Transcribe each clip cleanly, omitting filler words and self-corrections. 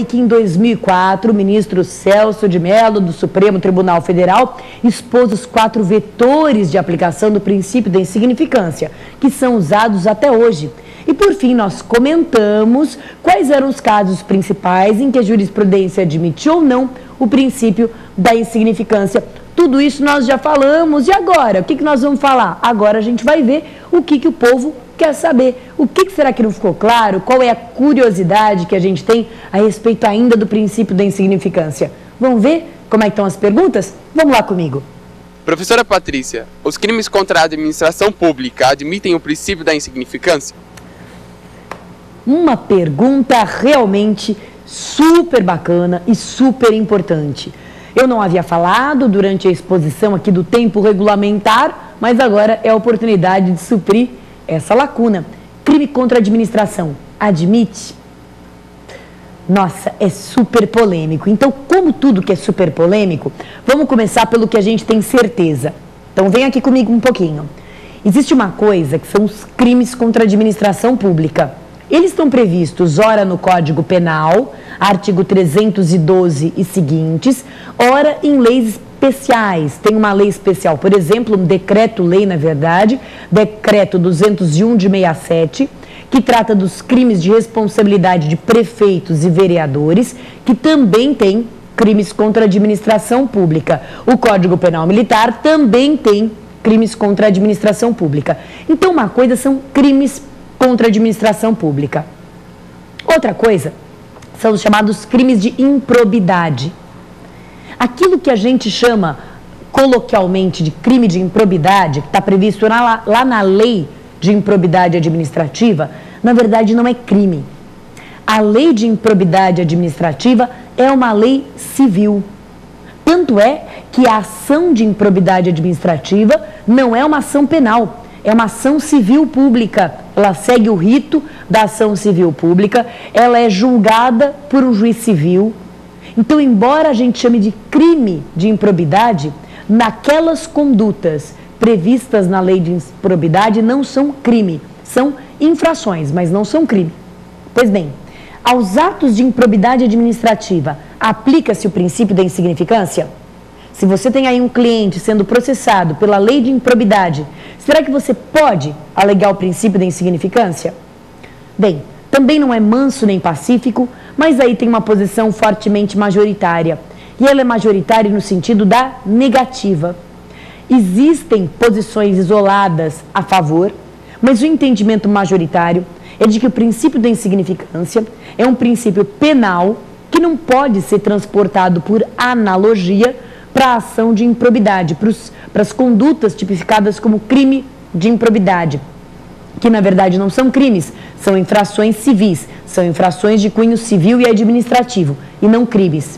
que em 2004 o ministro Celso de Mello, do Supremo Tribunal Federal, expôs os 4 vetores de aplicação do princípio da insignificância, que são usados até hoje. E, por fim, nós comentamos quais eram os casos principais em que a jurisprudência admite ou não o princípio da insignificância. Tudo isso nós já falamos. E agora? O que nós vamos falar? Agora a gente vai ver o que o povo quer saber. O que será que não ficou claro? Qual é a curiosidade que a gente tem a respeito ainda do princípio da insignificância? Vamos ver como é que estão as perguntas? Vamos lá comigo. Professora Patrícia, os crimes contra a administração pública admitem o princípio da insignificância? Uma pergunta realmente super bacana e super importante. Eu não havia falado durante a exposição aqui do tempo regulamentar, mas agora é a oportunidade de suprir essa lacuna. Crime contra a administração admite? Nossa, é super polêmico. Então, como tudo que é super polêmico, vamos começar pelo que a gente tem certeza. Então, vem aqui comigo um pouquinho. Existe uma coisa que são os crimes contra a administração pública. Eles estão previstos, ora no Código Penal, artigo 312 e seguintes, ora em leis especiais. Tem uma lei especial, por exemplo, um decreto-lei, na verdade, decreto 201 de 67, que trata dos crimes de responsabilidade de prefeitos e vereadores, que também tem crimes contra a administração pública. O Código Penal Militar também tem crimes contra a administração pública. Então, uma coisa são crimes contra a administração pública. Outra coisa são os chamados crimes de improbidade. Aquilo que a gente chama coloquialmente de crime de improbidade, que está previsto lá na lei de improbidade administrativa, na verdade não é crime. A lei de improbidade administrativa é uma lei civil. Tanto é que a ação de improbidade administrativa não é uma ação penal. É uma ação civil pública, ela segue o rito da ação civil pública, ela é julgada por um juiz civil. Então, embora a gente chame de crime de improbidade, naquelas condutas previstas na lei de improbidade não são crime, são infrações, mas não são crime. Pois bem, aos atos de improbidade administrativa, aplica-se o princípio da insignificância? Se você tem aí um cliente sendo processado pela lei de improbidade, será que você pode alegar o princípio da insignificância? Bem, também não é manso nem pacífico, mas aí tem uma posição fortemente majoritária. E ela é majoritária no sentido da negativa. Existem posições isoladas a favor, mas o entendimento majoritário é de que o princípio da insignificância é um princípio penal que não pode ser transportado por analogia para a ação de improbidade, para as condutas tipificadas como crime de improbidade, que na verdade não são crimes, são infrações civis, são infrações de cunho civil e administrativo, e não crimes.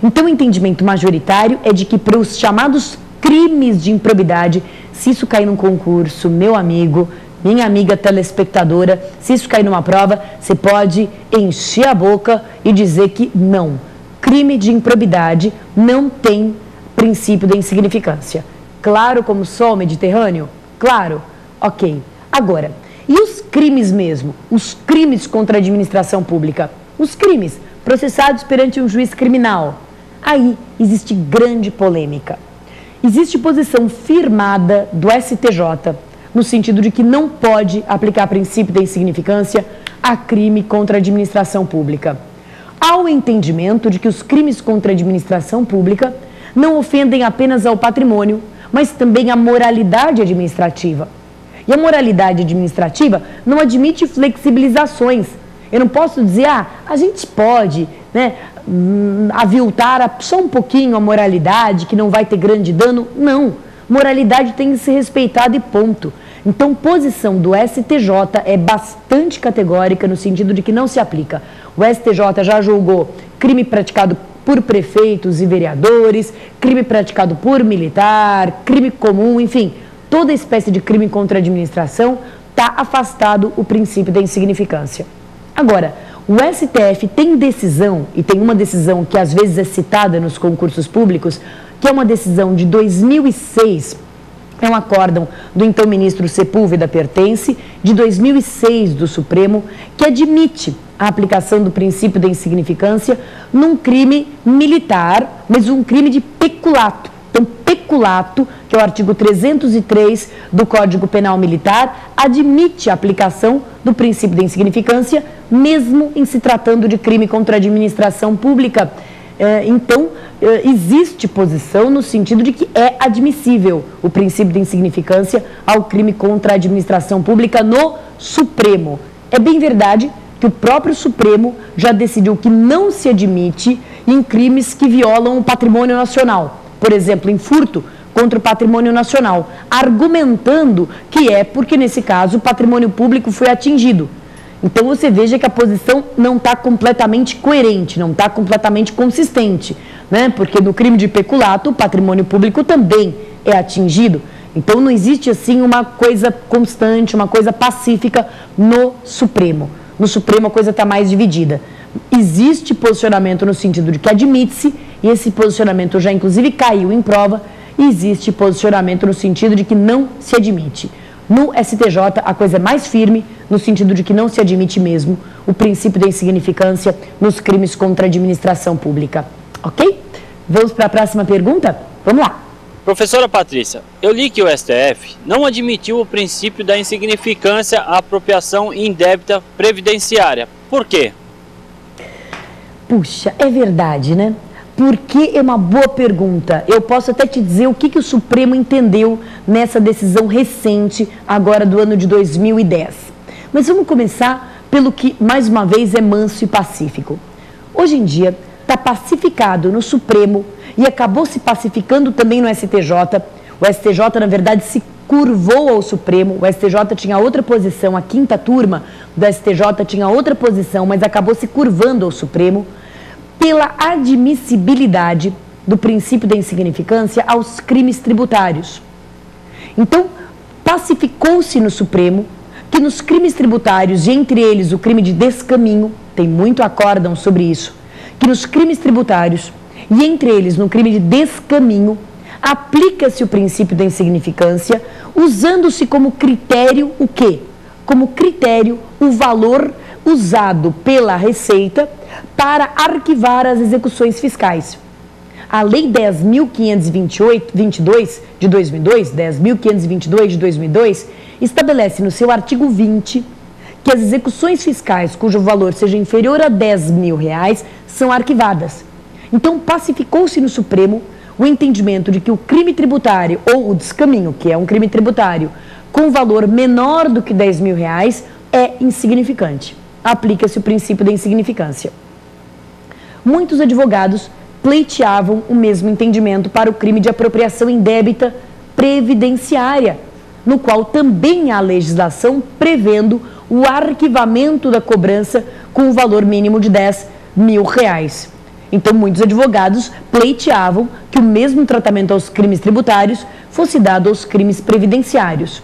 Então o entendimento majoritário é de que para os chamados crimes de improbidade, se isso cair num concurso, meu amigo, minha amiga telespectadora, se isso cair numa prova, você pode encher a boca e dizer que não. Crime de improbidade não tem princípio da insignificância. Claro como sol Mediterrâneo? Claro. Ok. Agora, e os crimes mesmo? Os crimes contra a administração pública? Os crimes processados perante um juiz criminal? Aí existe grande polêmica. Existe posição firmada do STJ no sentido de que não pode aplicar princípio da insignificância a crime contra a administração pública. Há o entendimento de que os crimes contra a administração pública não ofendem apenas ao patrimônio, mas também à moralidade administrativa. E a moralidade administrativa não admite flexibilizações. Eu não posso dizer, a gente pode, aviltar só um pouquinho a moralidade, que não vai ter grande dano. Não, moralidade tem que ser respeitada e ponto. Então, posição do STJ é bastante categórica no sentido de que não se aplica. O STJ já julgou crime praticado por prefeitos e vereadores, crime praticado por militar, crime comum, enfim, toda espécie de crime contra a administração está afastado o princípio da insignificância. Agora, o STF tem decisão, e tem uma decisão que às vezes é citada nos concursos públicos, que é uma decisão de 2006, É um acórdão do então ministro Sepúlveda Pertence, de 2006 do Supremo, que admite a aplicação do princípio da insignificância num crime militar, mas um crime de peculato. Então, peculato, que é o artigo 303 do Código Penal Militar, admite a aplicação do princípio da insignificância, mesmo em se tratando de crime contra a administração pública. Então, existe posição no sentido de que é admissível o princípio de insignificância ao crime contra a administração pública no Supremo. É bem verdade que o próprio Supremo já decidiu que não se admite em crimes que violam o patrimônio nacional. Por exemplo, em furto contra o patrimônio nacional, argumentando que é porque, nesse caso, o patrimônio público foi atingido. Então, você veja que a posição não está completamente coerente, não está completamente consistente, né? Porque no crime de peculato, o patrimônio público também é atingido. Então, não existe, assim, uma coisa constante, uma coisa pacífica no Supremo. No Supremo, a coisa está mais dividida. Existe posicionamento no sentido de que admite-se, e esse posicionamento já, inclusive, caiu em prova, e existe posicionamento no sentido de que não se admite. No STJ, a coisa é mais firme, no sentido de que não se admite mesmo o princípio da insignificância nos crimes contra a administração pública. Ok? Vamos para a próxima pergunta? Vamos lá. Professora Patrícia, eu li que o STF não admitiu o princípio da insignificância à apropriação indébita previdenciária. Por quê? Puxa, é verdade, né? Porque é uma boa pergunta. Eu posso até te dizer o que o Supremo entendeu nessa decisão recente, agora do ano de 2010. Mas vamos começar pelo que, mais uma vez, é manso e pacífico. Hoje em dia, está pacificado no Supremo e acabou se pacificando também no STJ. O STJ, na verdade, se curvou ao Supremo. O STJ tinha outra posição, a quinta turma do STJ tinha outra posição, mas acabou se curvando ao Supremo pela admissibilidade do princípio da insignificância aos crimes tributários. Então, pacificou-se no Supremo que nos crimes tributários, e entre eles o crime de descaminho, tem muito acórdão sobre isso, que nos crimes tributários, e entre eles no crime de descaminho, aplica-se o princípio da insignificância, usando-se como critério o quê? Como critério o valor usado pela Receita para arquivar as execuções fiscais. A Lei 10.522 de 2002, 10.522 de 2002, estabelece no seu artigo 20 que as execuções fiscais cujo valor seja inferior a R$10.000 são arquivadas. Então, pacificou-se no Supremo o entendimento de que o crime tributário, ou o descaminho, que é um crime tributário, com valor menor do que R$10.000, é insignificante. Aplica-se o princípio da insignificância. Muitos advogados pleiteavam o mesmo entendimento para o crime de apropriação indébita previdenciária, no qual também há legislação prevendo o arquivamento da cobrança com o valor mínimo de R$10.000. Então, muitos advogados pleiteavam que o mesmo tratamento aos crimes tributários fosse dado aos crimes previdenciários.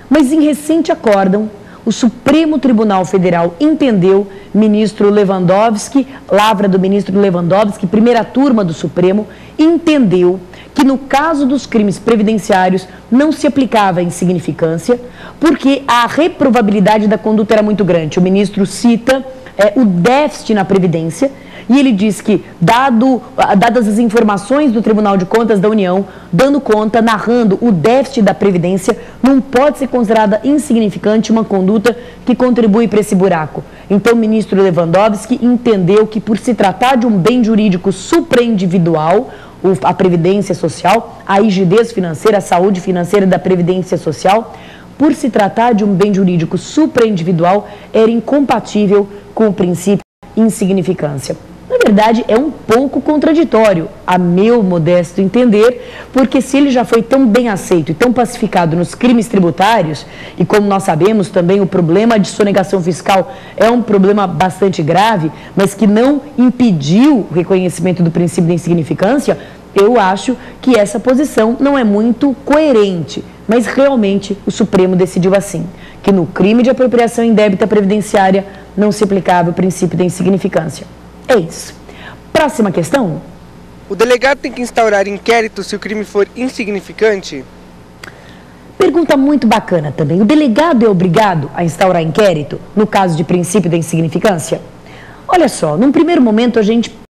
Mas, em recente acórdão, o Supremo Tribunal Federal entendeu, ministro Lewandowski, lavra do ministro Lewandowski, primeira turma do Supremo, entendeu que no caso dos crimes previdenciários não se aplicava a insignificância, porque a reprovabilidade da conduta era muito grande. O ministro cita o déficit na Previdência, e ele diz que, dadas as informações do Tribunal de Contas da União, dando conta, narrando o déficit da Previdência, não pode ser considerada insignificante uma conduta que contribui para esse buraco. Então, o ministro Lewandowski entendeu que, por se tratar de um bem jurídico supraindividual, a Previdência Social, a rigidez financeira, a saúde financeira da Previdência Social, por se tratar de um bem jurídico supraindividual, era incompatível com o princípio de insignificância. Na verdade, é um pouco contraditório, a meu modesto entender, porque se ele já foi tão bem aceito e tão pacificado nos crimes tributários, e como nós sabemos também o problema de sonegação fiscal é um problema bastante grave, mas que não impediu o reconhecimento do princípio da insignificância, eu acho que essa posição não é muito coerente, mas realmente o Supremo decidiu assim, que no crime de apropriação indébita previdenciária não se aplicava o princípio da insignificância. É isso. Próxima questão. O delegado tem que instaurar inquérito se o crime for insignificante? Pergunta muito bacana também. O delegado é obrigado a instaurar inquérito no caso de princípio da insignificância? Olha só, num primeiro momento a gente